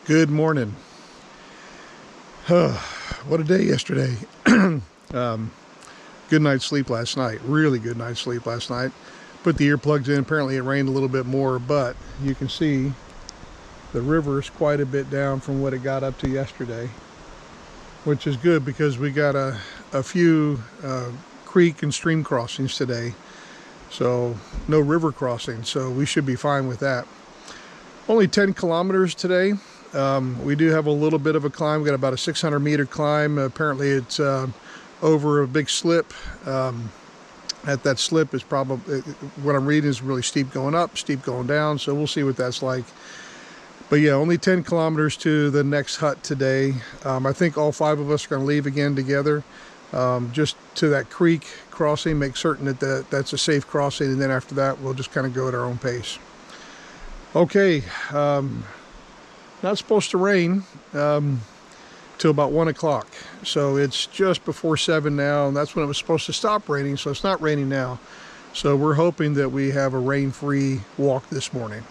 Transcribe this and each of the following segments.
Good morning. What a day yesterday. Good night's sleep last night. Really good night's sleep last night. Put the earplugs in. Apparently it rained a little bit more, but you can see the river is quite a bit down from what it got up to yesterday, which is good because we got a few creek and stream crossings today. So no river crossing, so we should be fine with that. Only 10 kilometers today. We do have a little bit of a climb. We got about a 600 meter climb. Apparently it's over a big slip. At that slip is probably, what I'm reading is really steep going up, steep going down. So we'll see what that's like. But yeah, only 10 kilometers to the next hut today. I think all 5 of us are going to leave again together. Just to that creek crossing, make certain that that's a safe crossing. And then after that, we'll just kind of go at our own pace. Okay. Not supposed to rain till about 1 o'clock. So it's just before 7 now, and that's when it was supposed to stop raining, so it's not raining now. So we're hoping that we have a rain-free walk this morning.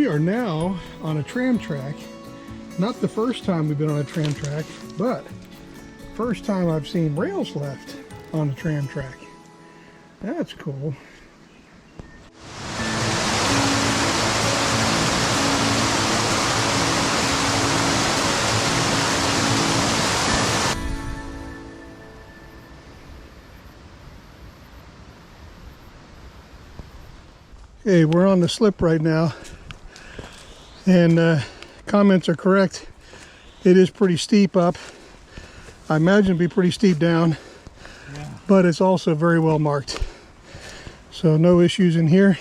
are now on a tram track. Not the first time we've been on a tram track, but first time I've seen rails left on a tram track. That's cool. Okay, we're on the slip right now, and comments are correct. It is pretty steep up. I imagine it'd be pretty steep down, yeah. But it's also very well marked. So no issues in here.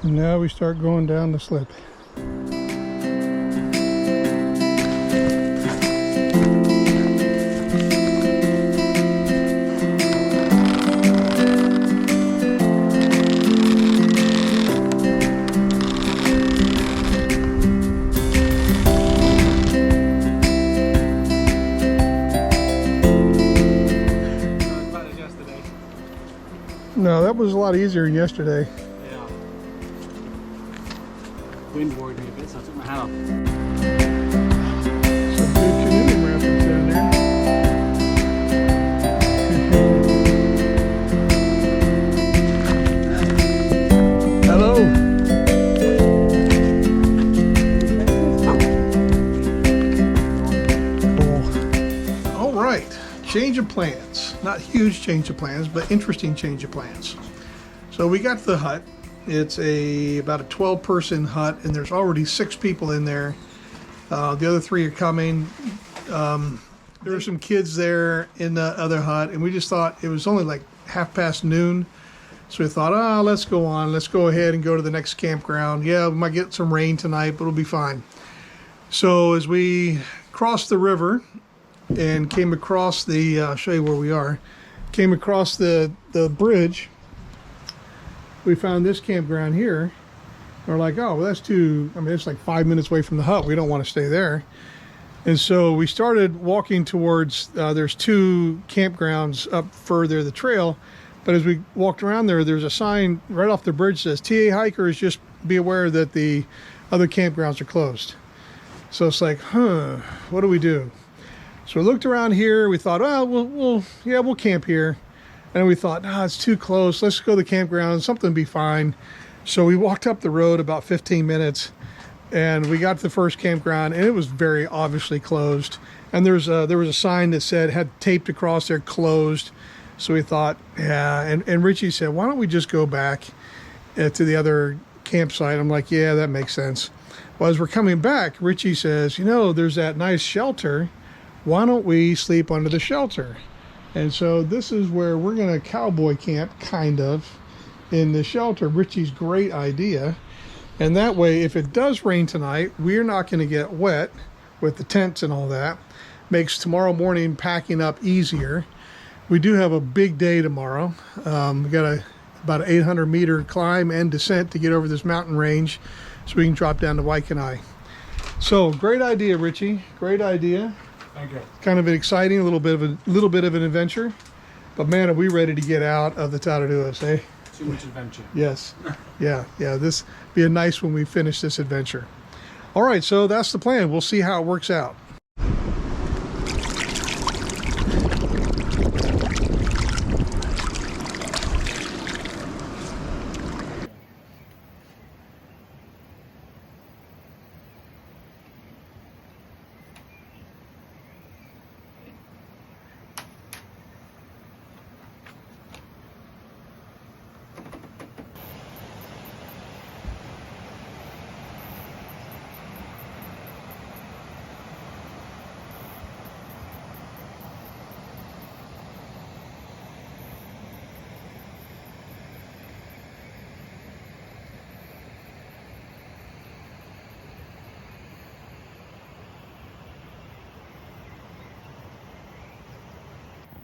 And now we start going down the slip. No, that was a lot easier than yesterday. Yeah. Wind worried me a bit, so I took my hat off. Some good canoeing rapids down there. Hello. Cool. All right, change of plans. Not huge change of plans, but interesting change of plans. So we got to the hut. It's about a 12-person hut, and there's already 6 people in there. The other 3 are coming. There were some kids there in the other hut, and we just thought it was only like noon. So we thought, oh, let's go on. Let's go ahead and go to the next campground. Yeah, we might get some rain tonight, but it'll be fine. So as we crossed the river and came across the, I'll show you where we are, came across the bridge, we found this campground here. We're like, oh, well, that's too, I mean, it's like 5 minutes away from the hut. We don't want to stay there. And so we started walking towards, there's 2 campgrounds up further the trail. But as we walked around there, there's a sign right off the bridge that says, TA hikers, just be aware that the other campgrounds are closed. So it's like, what do we do? So we looked around here. We thought, well, we'll camp here. And we thought, nah, it's too close. Let's go to the campground. Something will be fine. So we walked up the road about 15 minutes, and we got to the first campground, and it was very obviously closed. And there was a sign that said, had taped across there, closed. So we thought, yeah. And Richie said, why don't we just go back to the other campsite? I'm like, yeah, that makes sense. Well, as we're coming back, Richie says, there's that nice shelter. Why don't we sleep under the shelter? And so this is where we're going to cowboy camp, kind of, in the shelter. Richie's great idea. And that way, if it does rain tonight, we're not going to get wet with the tents and all that. Makes tomorrow morning packing up easier. We do have a big day tomorrow. We got about an 800-meter climb and descent to get over this mountain range so we can drop down to Waikanae. So, great idea, Richie. Great idea. Thank you. Kind of exciting, a little bit of an adventure. But man, are we ready to get out of the Tararuas, eh? Too much adventure. Yes. Yeah. This be a nice when we finish this adventure. All right, so that's the plan. We'll see how it works out.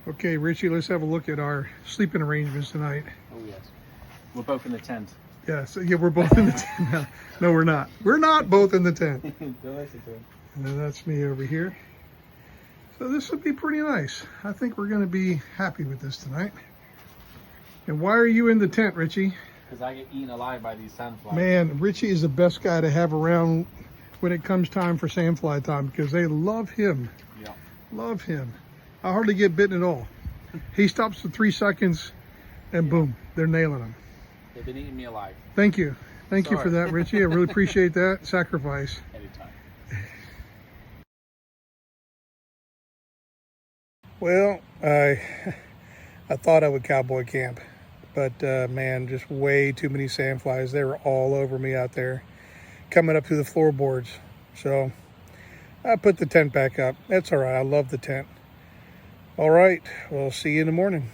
Okay, Richie, let's have a look at our sleeping arrangements tonight. Oh, yes. We're both in the tent. Yeah, so yeah, we're both in the tent now. No, we're not. We're not both in the tent. Don't listen to him. And then that's me over here. So this will be pretty nice. I think we're going to be happy with this tonight. And why are you in the tent, Richie? Because I get eaten alive by these sandflies. Man, Richie is the best guy to have around when it comes time for sandfly time because they love him. Yeah. Love him. I hardly get bitten at all. He stops for 3 seconds and boom, they're nailing him. They've been eating me alive. Thank you. Thank you for Sorry. that, Richie. I really appreciate that sacrifice. Anytime. Well, I thought I would cowboy camp, but man, just way too many sandflies. They were all over me out there, coming up through the floorboards. So I put the tent back up. That's all right. I love the tent. All right. We'll see you in the morning.